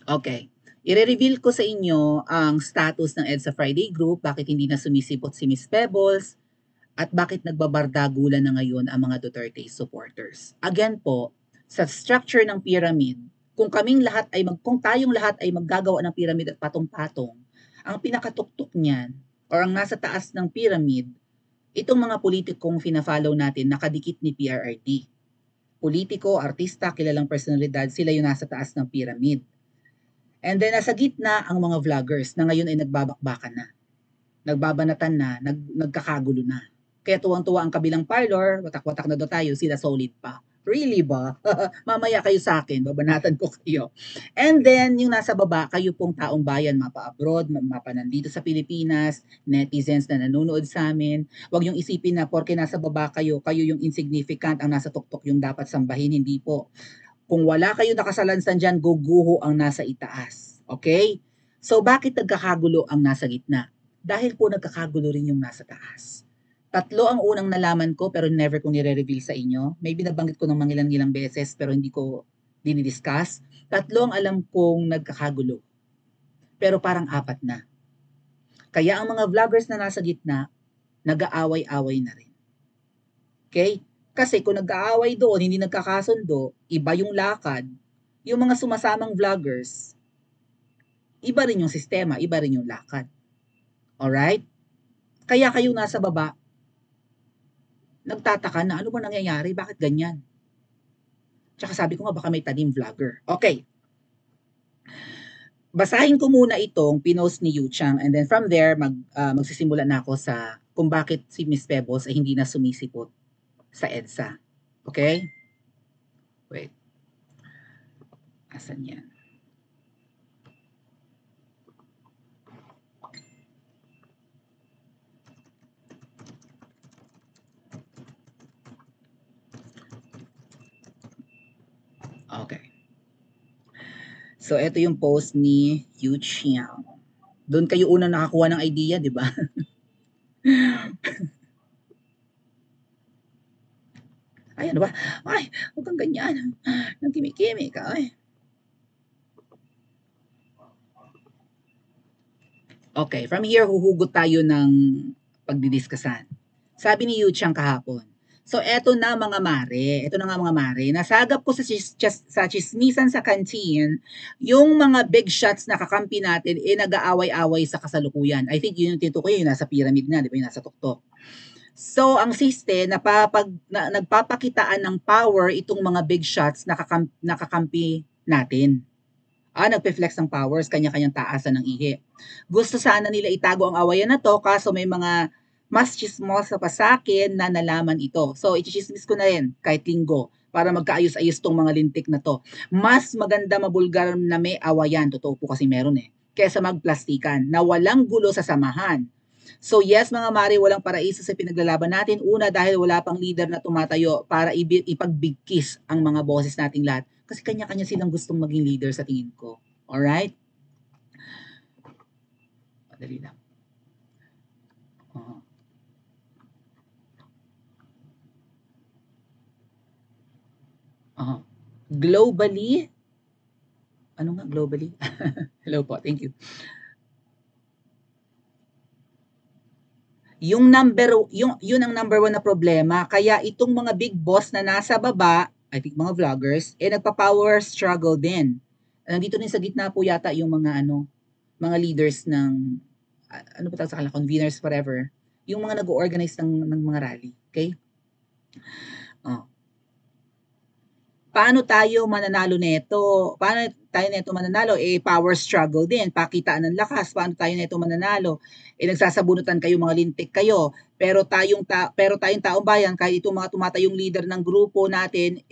Okay. I-reveal ko sa inyo ang status ng EDSA Friday Group, bakit hindi na sumisipot si Miss Pebbles, at bakit nagbabardagulan na ngayon ang mga Duterte supporters. Again po, sa structure ng pyramid, kung tayong lahat ay maggagawa ng pyramid at patong-patong, ang pinakatuktok niyan or ang nasa taas ng pyramid, itong mga politikong fina-follow natin nakadikit ni PRRD. Politiko, artista, kilalang personalidad, sila yung nasa taas ng pyramid. And then nasa gitna ang mga vloggers na ngayon ay nagbabakbakan na, nagbabanatan na, nagkakagulo na. Kaya tuwang-tuwa ang kabilang parlor, watak-watak na daw tayo, sila solid pa. Really ba? Mamaya kayo sa akin, babanatan ko kayo. And then, yung nasa baba, kayo pong taong bayan, mapa-abroad, mapa nandito sa Pilipinas, netizens na nanonood sa amin. Huwag yung isipin na porke nasa baba kayo, kayo yung insignificant, ang nasa tuktok yung dapat sambahin, hindi po. Kung wala kayo nakasalansan dyan, guguho ang nasa itaas. Okay? So, bakit nagkakagulo ang nasa gitna? Dahil po nagkakagulo rin yung nasa taas. Tatlo ang unang nalaman ko pero never ko nire-reveal sa inyo. Maybe nabanggit ko ng mangilan-ilang beses pero hindi ko dinidiscuss. Tatlo ang alam kong nagkakagulo. Pero parang apat na. Kaya ang mga vloggers na nasa gitna, nag-aaway-away na rin. Okay? Kasi kung nag-aaway doon, hindi nagkakasundo, iba yung lakad, yung mga sumasamang vloggers, iba rin yung sistema, iba rin yung lakad. Alright? Kaya kayo nasa baba, nagtataka na ano ba nangyayari, bakit ganyan? Tsaka sabi ko nga baka may tanim vlogger. Okay. Basahin ko muna itong pinost ni Yu Chang and then from there magsisimula na ako sa kung bakit si Miss Pebbles ay hindi na sumisipot sa EDSA. Okay? Wait. Asan yan? Okay. So, ito yung post ni Yu Chiang. Doon kayo unang nakakuha ng idea, di ba? Ay, ano ba? Ay, huwag kang ganyan. Nang kimi-kimi ka, ay. Okay, from here, huhugot tayo ng pagdidiskasan. Sabi ni Yu Chiang kahapon, so eto na mga mare, eto na nga mga mare, nasagap ko sa chismisan sa canteen, yung mga big shots na kakampi natin, nag-aaway-away sa kasalukuyan. I think yun yung tinutukoy, yung nasa pyramid na, di ba, yung nasa tuktok. So, ang siste, nagpapakitaan ng power itong mga big shots na nakakampi natin. Nagpe-flex ng powers, kanya-kanyang taasan ng ihi. Gusto sana nila itago ang awayan na to, kaso may mga mas chismosa pa sa akin na nalaman ito. So, i-chismis ko na rin, kahit linggo, para magkaayos-ayos tong mga lintik na to. Mas maganda mabulgar na may awayan, totoo po kasi meron kesa magplastikan, na walang gulo sa samahan. So yes, mga mari, walang paraiso sa pinaglalaban natin. Una, dahil wala pang leader na tumatayo para ipagbigkis ang mga boses nating lahat. Kasi kanya-kanya silang gustong maging leader sa tingin ko. Alright? Madali lang. Uh-huh. Uh-huh. Globally, ano nga globally? Hello po, thank you. Yun ang number one na problema. Kaya itong mga big boss na nasa baba, I think mga vloggers, nagpa-power struggle din. Nandito din sa gitna po yata yung mga leaders ng, ano ba tawag sa kanila, conveners, whatever. Yung mga nag-organize ng mga rally. Okay? Oh. Paano tayo mananalo nito? Paano tayo nito mananalo? Power struggle din. Pakitaan ng lakas. Paano tayo nito mananalo? Nagsasabunutan kayo, mga lintik kayo. Pero tayong taong bayan, kahit itong mga tumatayong leader ng grupo natin,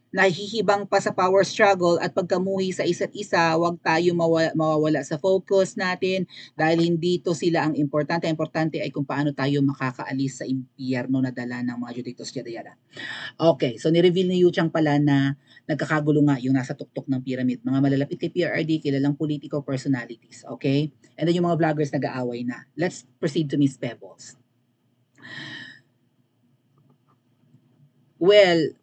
nahihibang pa sa power struggle at pagkamuhi sa isa't isa, wag tayo mawawala sa focus natin dahil hindi to sila ang importante. Ang importante ay kung paano tayo makakaalis sa impyerno na dala ng mga juditos yada. Okay, so ni-reveal ni Yu Chang pala na nagkakagulo nga yung nasa tuktok ng pyramid. Mga malalapit kay PRRD, kilalang political personalities. Okay? And then yung mga vloggers nag-aaway na. Let's proceed to Miss Pebbles. Well,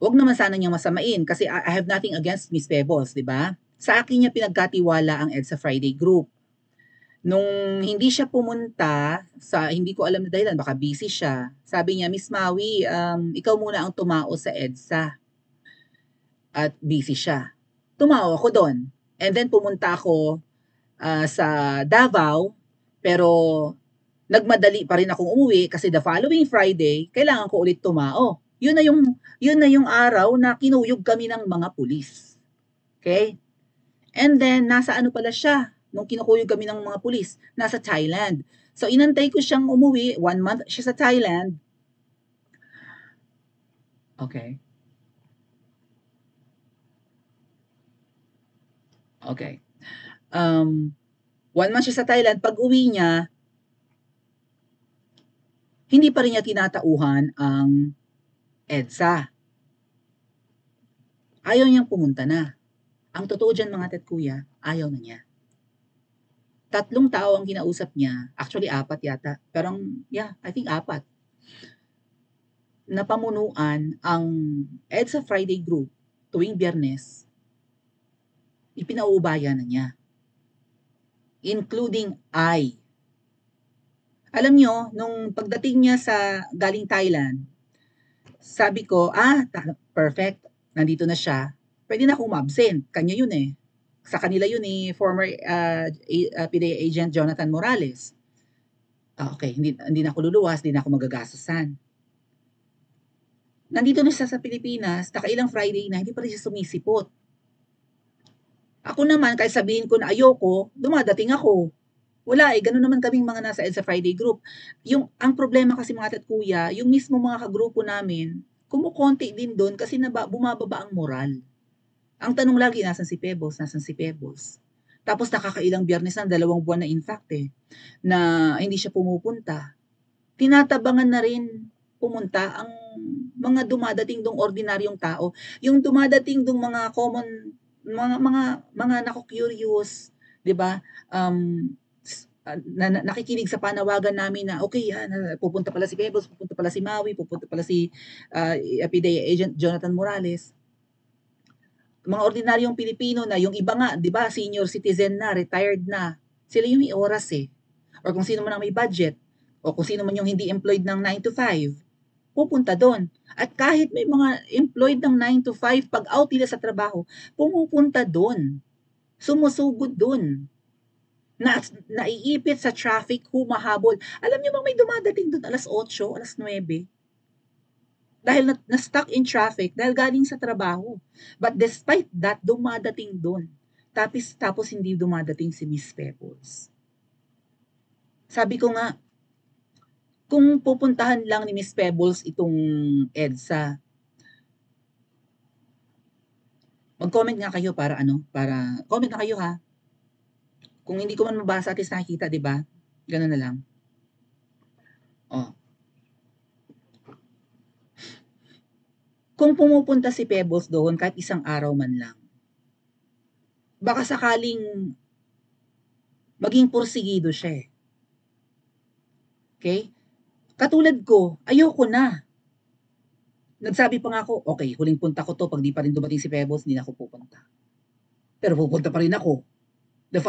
wag naman sana niyang masamain kasi I have nothing against Miss Pebbles, di ba? Sa akin niya pinagkatiwala ang EDSA Friday Group. Nung hindi siya pumunta sa hindi ko alam na dahilan, baka busy siya. Sabi niya, Miss Maui, ikaw muna ang tumao sa EDSA. At busy siya. Tumao ako doon. And then pumunta ako sa Davao, pero nagmadali pa rin akong umuwi kasi the following Friday, kailangan ko ulit tumao. Yun na yung araw na kinuyog kami ng mga pulis. Okay? And then, nasa ano pala siya, nung kinukuyog kami ng mga pulis, nasa Thailand. So, inantay ko siyang umuwi, 1 month siya sa Thailand. Okay. Okay. 1 month siya sa Thailand, pag uwi niya, hindi pa rin niya tinatauhan ang EDSA. Ayaw niyang pumunta na. Ang totoo dyan mga tet kuya, ayaw na niya. 3 tao ang kinausap niya. Actually, 4 yata. Pero, yeah, I think 4. Napamunuan ang EDSA Friday Group tuwing Biyernes. Ipinauubaya na niya. Including I. Alam niyo, nung pagdating niya sa galing Thailand, sabi ko, perfect. Nandito na siya. Pwede na akong ma-absent. Kanya yun eh. Sa kanila yun eh, former PDEA agent Jonathan Morales. Okay, hindi na ako luluwas, hindi na ako magagastusan. Nandito na siya sa Pilipinas, nakailang Friday na, hindi pa rin siya sumisipot. Ako naman, kahit sabihin ko na ayoko, dumadating ako. Wala eh, ganun naman kaming mga nasa EDSA Friday Group. Ang problema kasi mga tat kuya, yung mismo mga kagrupo namin, kumukonti din doon kasi bumababa ang moral. Ang tanong lagi, nasan si Pebbles? Nasan si Pebbles? Tapos nakakailang Biyernes ng 2 buwan na in fact na hindi siya pumupunta. Tinatabangan na rin pumunta ang mga dumadating dong ordinaryong tao. Yung dumadating dong mga common, mga nako-curious, 'di ba? Nakikinig sa panawagan namin na okay, pupunta pala si Pebbles, pupunta pala si Maui, pupunta pala si PDEA agent Jonathan Morales. Mga ordinaryong Pilipino na, yung iba nga, 'di ba, senior citizen na, retired na. Sila yung may oras eh. Or kung sino man ang may budget, o kung sino man yung hindi employed ng 9 to 5, pupunta doon. At kahit may mga employed ng 9 to 5, pag out nila sa trabaho, pumupunta doon. Sumusugod doon. Naiipit sa traffic, humahabol. Alam niyo bang may dumadating doon alas 8, alas 9? Dahil na-stuck in traffic, dahil galing sa trabaho. But despite that, dumadating doon. Tapos hindi dumadating si Miss Pebbles. Sabi ko nga, kung pupuntahan lang ni Miss Pebbles itong EDSA, mag-comment nga kayo para comment na kayo ha. Kung hindi ko man mabasa at least nakikita, di ba? Ganun na lang. Kung pumupunta si Pebbles doon kahit isang araw man lang, baka sakaling maging porsigido siya eh. Okay? Katulad ko, ayoko na. Nagsabi pa nga ako, okay, huling punta ko to, pag di pa rin dumating si Pebbles, hindi na ako pupunta. Pero pupunta pa rin ako. The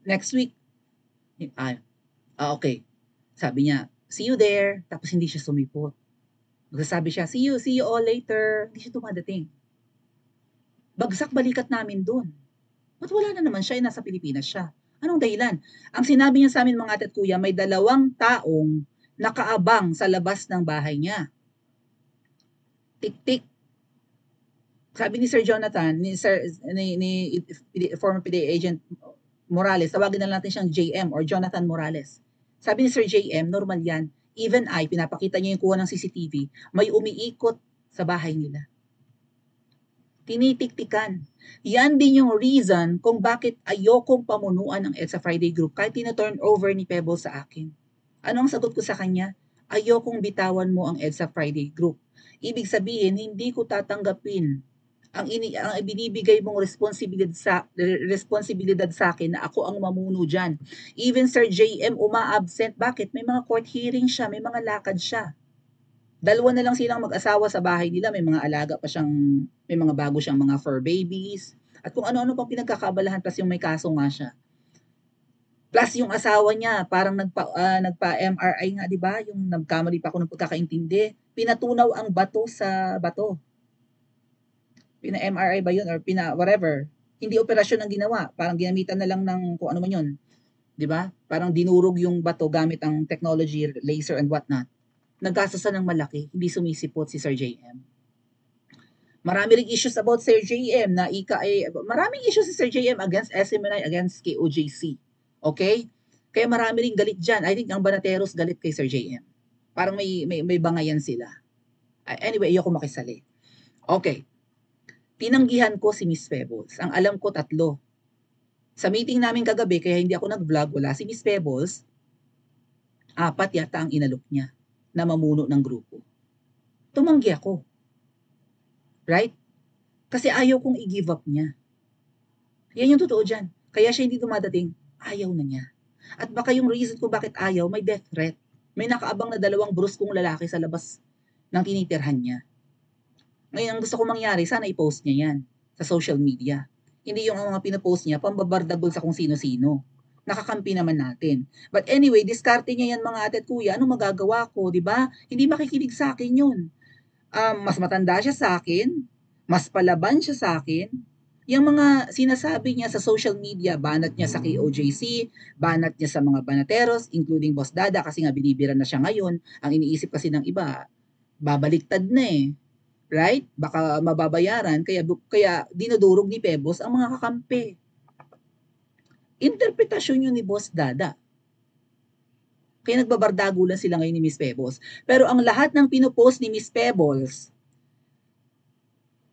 next week, okay. Sabi niya, see you there. Tapos hindi siya sumipot. Magsasabi siya, see you all later. Hindi siya dumadating. Bagsak balikat namin doon. Ba't wala na naman siya, nasa Pilipinas siya? Anong dahilan? Ang sinabi niya sa amin mga ate at kuya, may 2 taong nakaabang sa labas ng bahay niya. Tik-tik. Sabi ni Sir Jonathan, ni former PDEA agent Morales, tawagin na natin siyang JM or Jonathan Morales. Sabi ni Sir JM, normal yan. Even pinapakita niya yung kuha ng CCTV, may umiikot sa bahay nila. Tinitiktikan. Yan din yung reason kung bakit ayokong pamunuan ng EDSA Friday Group kahit tina-turn over ni Pebbles sa akin. Ano ang sagot ko sa kanya? Ayokong bitawan mo ang EDSA Friday Group. Ibig sabihin, hindi ko tatanggapin ang ibinibigay mong responsibilidad sa akin na ako ang mamuno dyan. Even Sir JM uma-absent. Bakit? May mga court hearing siya, may mga lakad siya. 2 na lang silang mag-asawa sa bahay nila, may mga alaga pa siyang, may mga bago siyang mga fur babies, At kung ano-ano pang pinagkakaabalahan, plus yung may kaso nga siya. Plus yung asawa niya, parang nagpa-MRI nga, di ba? Yung nagkamali pa ako ng pagkakaintindi. Pinatunaw ang bato sa bato. Pina-MRI ba yun or whatever. Hindi operasyon ang ginawa. Parang ginamitan na lang ng kung ano man yun. Di ba? Parang dinurog yung bato gamit ang technology, laser and whatnot. Nagkasasan ng malaki. Hindi sumisipot si Sir JM. Marami ring issues about Sir JM na maraming issues si Sir JM against SMNI, against KOJC. Okay? Kaya marami ring galit dyan. I think ang Banateros galit kay Sir JM. Parang may bangayan sila. Anyway, ayoko makisali. Okay. Tinanggihan ko si Miss Pebbles. Ang alam ko 3. Sa meeting namin kagabi, kaya hindi ako nag-vlog, wala si Miss Pebbles, 4 yata ang inalok niya na mamuno ng grupo. Tumanggi ako. Right? Kasi ayaw kong i-give up niya. Yan yung totoo dyan. Kaya siya hindi dumadating, ayaw na niya. At baka yung reason ko bakit ayaw, may death threat. May nakaabang na 2 bruskong lalaki sa labas ng tinitirhan niya. Ngayon, ang gusto ko mangyari, sana i-post niya yan sa social media. Hindi yung mga pinapost niya, pambabardagol sa kung sino-sino. Nakakampi naman natin. But anyway, diskarte niya yan mga ate at kuya. Ano magagawa ko, di ba? Hindi makikinig sa akin yun. Mas matanda siya sa akin, mas palaban siya sa akin. Yung mga sinasabi niya sa social media, banat niya sa KOJC, banat niya sa mga banateros, including Boss Dada, kasi nga binibira na siya ngayon. Ang iniisip kasi ng iba, babaliktad na eh. Right? Baka mababayaran, kaya dinudurog ni Pebos ang mga kakampi. Interpretasyon yun ni Boss Dada. Kaya nagbabardagulan sila ngayon ni Miss Pebbles. Pero ang lahat ng pinupost ni Miss Pebbles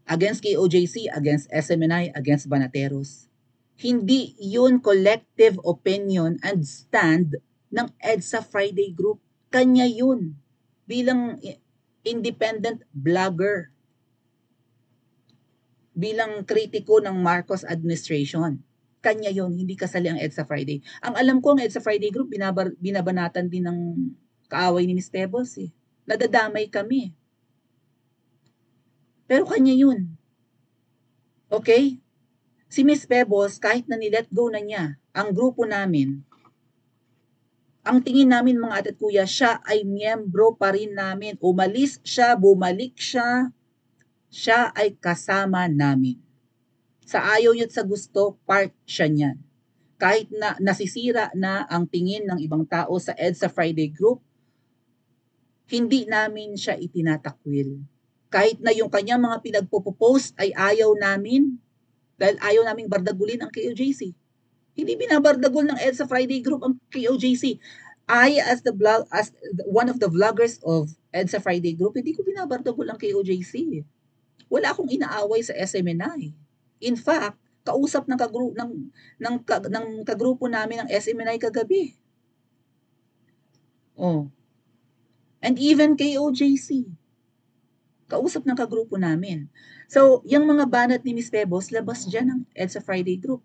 against KOJC, against SMNI, against Banateros, hindi yun collective opinion and stand ng EDSA Friday Group. Kanya yun. Bilang independent vlogger. Bilang kritiko ng Marcos administration. Kanya yon, hindi kasali ang EDSA Friday. Ang alam ko, ang EDSA Friday Group, binabanatan din ng kaaway ni Miss Pebbles eh. Nadadamay kami. Pero kanya yun. Okay? Si Miss Pebbles, kahit na nilet go na niya, ang grupo namin, ang tingin namin mga ate at kuya, siya ay miyembro pa rin namin. Umalis siya, bumalik siya, siya ay kasama namin. Sa ayaw niya at sa gusto, part siya niyan. Kahit na nasisira na ang tingin ng ibang tao sa EDSA Friday Group, hindi namin siya itinatakwil. Kahit na yung kanyang mga pinagpo-post ay ayaw namin, dahil ayaw naming bardagulin ang KOJC. Hindi binabardagol ng EDSA Friday Group ang KOJC. I, as one of the vloggers of EDSA Friday Group, hindi ko binabardagol ang KOJC. Wala akong inaaway sa SMNI. In fact, kausap ng kagrupo namin ng SMNI kagabi. Oh. And even KOJC. Kausap ng kagrupo namin. So, yung mga banat ni Miss Pebbles, labas dyan ng EDSA Friday Group.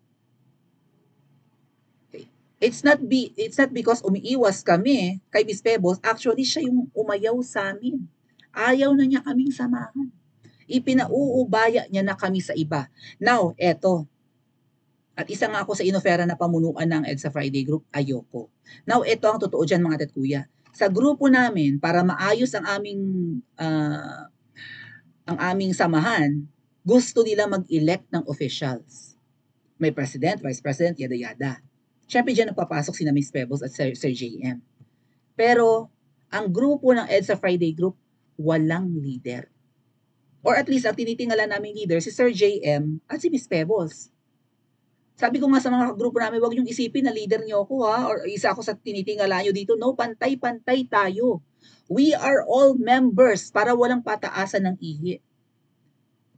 Okay. It's not because umiiwas kami kay Miss Pebbles, actually siya yung umayaw sa amin. Ayaw na niya kaming samahan. Ipinauubaya niya na kami sa iba. Now, eto. At isa nga ako sa inofera na pamunuan ng EDSA Friday Group, ayoko. Now, eto ang totoo dyan mga ate at kuya. Sa grupo namin, para maayos ang aming samahan, gusto nila mag-elect ng officials. May president, vice president, yada-yada. Siyempre dyan nagpapasok sina Miss Pebbles at Sir JM. Pero, ang grupo ng EDSA Friday Group, walang leader. Or at least, ang tinitingala namin leader, si Sir JM at si Miss Pebbles. Sabi ko nga sa mga grupo namin, huwag niyong isipin na leader niyo ako ha, or isa ako sa tinitingala niyo dito. No, pantay-pantay tayo. We are all members para walang pataasan ng ihi.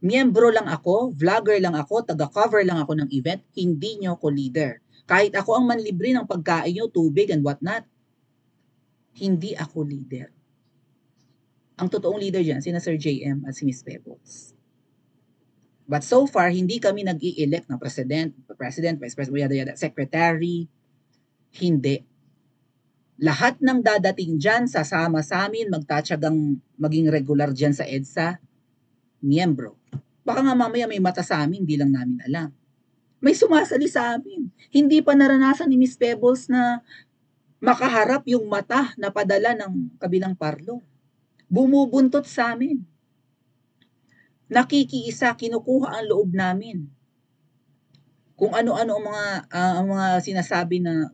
Miyembro lang ako, vlogger lang ako, taga-cover lang ako ng event, hindi niyo ako leader. Kahit ako ang manlibre ng pagkain niyo, tubig and whatnot, hindi ako leader. Ang totoong leader dyan, sina Sir JM at si Miss Pebbles. But so far, hindi kami nag-i-elect ng president, vice president, secretary. Hindi. Lahat ng dadating dyan, sasama sa amin, magtatsagang maging regular dyan sa EDSA, miyembro. Baka nga mamaya may mata sa amin, hindi lang namin alam. May sumasali sa amin. Hindi pa naranasan ni Miss Pebbles na makaharap yung mata na padala ng kabilang parlo. Bumubuntot sa amin. Nakikiisa, kinukuha ang loob namin. Kung ano-ano ang mga sinasabi na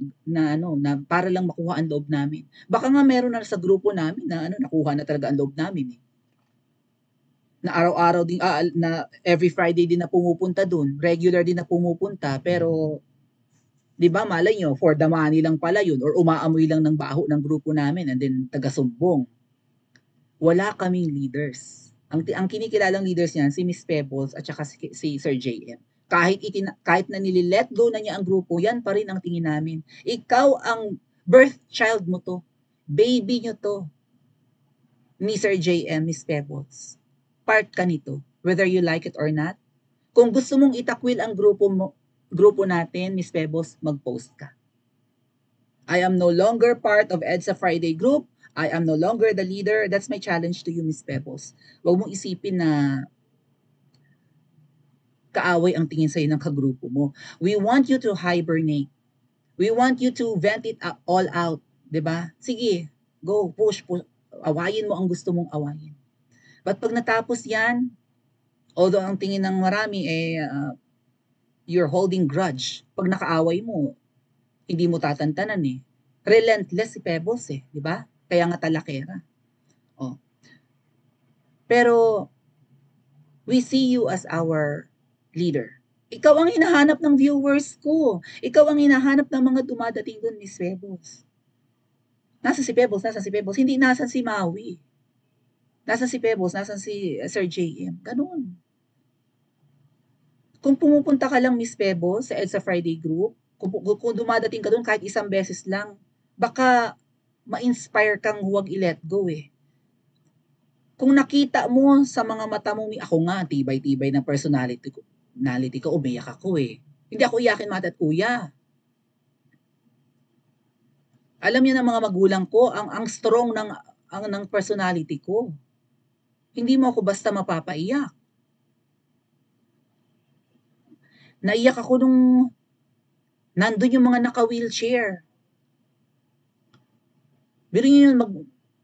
para lang makuha ang loob namin. Baka nga meron na sa grupo namin na nakuha na talaga ang loob namin eh. Na araw-araw din na every Friday din na pumupunta doon, regular din na pumupunta, pero 'di ba malay nyo, for the money lang pala yun or umaamoy lang ng baho ng grupo namin and then taga-sumbong. Wala kaming leaders. Ang kinikilalang leaders niyan si Miss Pebbles at saka si Sir JM. Kahit na nililet go na niya ang grupo, yan pa rin ang tingin namin. Ikaw ang birth child mo to. Baby nyo to. Ni Sir JM, Miss Pebbles. Part ka nito, whether you like it or not. Kung gusto mong itakwil ang grupo natin, Miss Pebbles, mag-post ka. I am no longer part of EDSA Friday group. I am no longer the leader. That's my challenge to you, Miss Pebbles. Huwag mong isipin na kaaway ang tingin sa'yo ng kagrupo mo. We want you to hibernate. We want you to vent it all out. 'Di ba? Sige, go, push. Awayin mo ang gusto mong awayin. But pag natapos yan, although ang tingin ng marami you're holding grudge. Pag nakaaway mo, hindi mo tatantanan eh. Relentless si Pebbles eh, di ba? Kaya nga talakera. Oh. Pero we see you as our leader. Ikaw ang hinahanap ng viewers ko. Ikaw ang hinahanap ng mga dumadating doon, Miss Pebbles. Nasa si Pebbles, nasa si Pebbles. Hindi nasa si Maui. Nasa si Pebbles, nasa si Sir JM. Ganun. Kung pumupunta ka lang, Miss Pebbles, sa EDSA Friday group, kung dumadating ka doon kahit isang beses lang, baka ma-inspire kang huwag i-let go eh. Kung nakita mo sa mga mata mo, ako nga, tibay-tibay ng personality ko, umiyak ako eh. Hindi ako iyakin mata at kuya. Alam niya ng mga magulang ko, ang strong ng personality ko. Hindi mo ako basta mapapaiyak. Naiyak ako nung nandun yung mga naka-wheelchair. Biro niyo yun,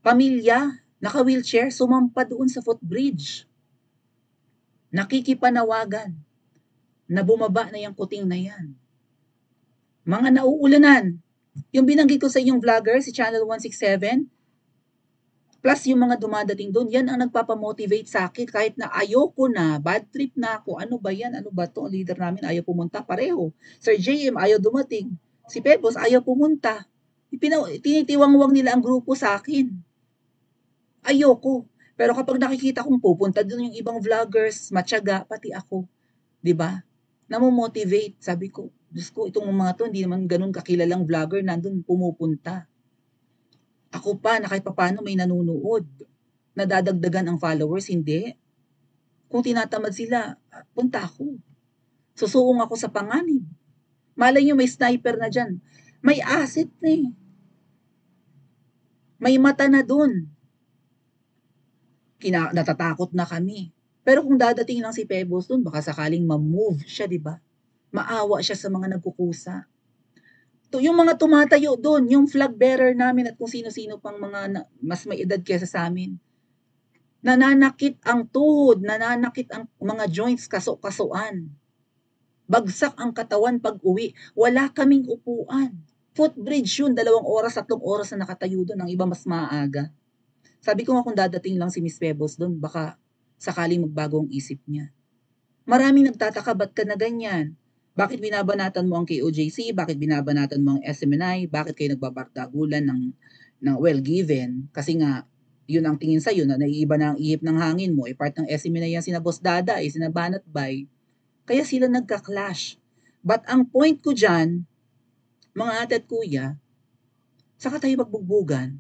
pamilya, naka-wheelchair, sumampa doon sa footbridge. Nakikipanawagan na bumaba na yung kuting na yan. Mga nauulanan. Yung binanggit ko sa inyong vlogger, si Channel 167, plus yung mga dumadating doon, yan ang nagpapamotivate sa akin kahit na ayoko na, bad trip na ako, ano ba yan, ano ba to, ang leader namin ayaw pumunta, pareho. Sir JM ayaw dumating, si Pebbles ayaw pumunta. Tinitiwangwang nila ang grupo sa akin. Ayoko. Pero kapag nakikita kong pupunta doon yung ibang vloggers, matyaga, pati ako, 'di ba? Namomotivate, sabi ko, Diyos ko, itong mga to, hindi naman ganun kakilalang vlogger, nandun pumupunta. Ako pa, na kahit papano may nanonood. Nadadagdagan ang followers, hindi. Kung tinatamad sila, punta ako. Susuong ako sa panganib. Malay nyo, may sniper na dyan. May asset na eh. May mata na dun. Natatakot na kami. Pero kung dadating lang si Pebbles dun, baka sakaling ma-move siya, di ba? Maawa siya sa mga nagkukusa. Yung mga tumatayo doon, yung flag bearer namin at kung sino-sino pang mga mas may edad kesa sa amin. Nananakit ang tuhod, nananakit ang mga joints, kaso-kasuan. Bagsak ang katawan pag uwi. Wala kaming upuan. Footbridge yun, 2 oras, 3 oras na nakatayo doon, ang iba mas maaga. Sabi ko nga kung dadating lang si Miss Pebbles doon, baka sakaling magbago ang isip niya. Maraming nagtataka, ba't ka na ganyan? Bakit binabanatan mo ang KOJC? Bakit binabanatan mo ang SMNI? Bakit kayo nagbabardagulan ng well given? Kasi nga, yun ang tingin sa'yo na naiiba na ang ihip ng hangin mo. Part ng SMNI yan sina Boss Dada, sina Banat Bay. Kaya sila nagka-clash. But ang point ko dyan, mga ate at kuya, saka tayo magbugbugan.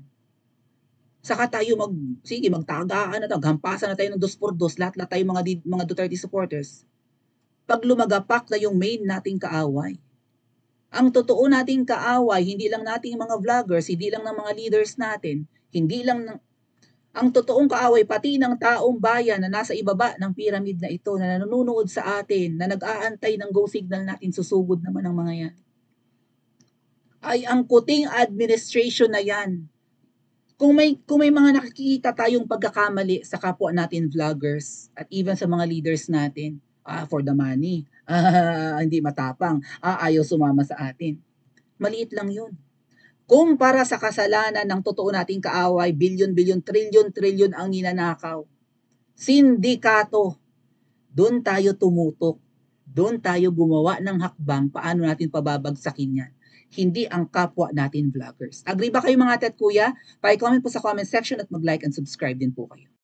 Saka tayo magtagaan na tayo, gampasan na tayo ng 2x2, lahat tayo mga Duterte supporters. Pag lumagapak na yung main nating kaaway. Ang totoo nating kaaway, hindi lang nating mga vloggers, hindi lang ng mga leaders natin, hindi lang ng Ang totoong kaaway pati ng taong bayan na nasa ibaba ng pyramid na ito na nanonood sa atin, na nag-aantay ng go signal natin, susugod naman ang mga yan, ay ang kuting administration na yan. Kung may mga nakikita tayong pagkakamali sa kapwa natin vloggers at even sa mga leaders natin, for the money, hindi matapang, ayaw sumama sa atin. Maliit lang yun. Kumpara sa kasalanan ng totoo nating kaaway, bilyon-bilyon, trilyon-trilyon ang ninanakaw. Sindikato, doon tayo tumutok. Doon tayo gumawa ng hakbang paano natin pababagsakin yan. Hindi ang kapwa natin vloggers. Agree ba kayo mga tet kuya? Pa-comment po sa comment section at mag-like and subscribe din po kayo.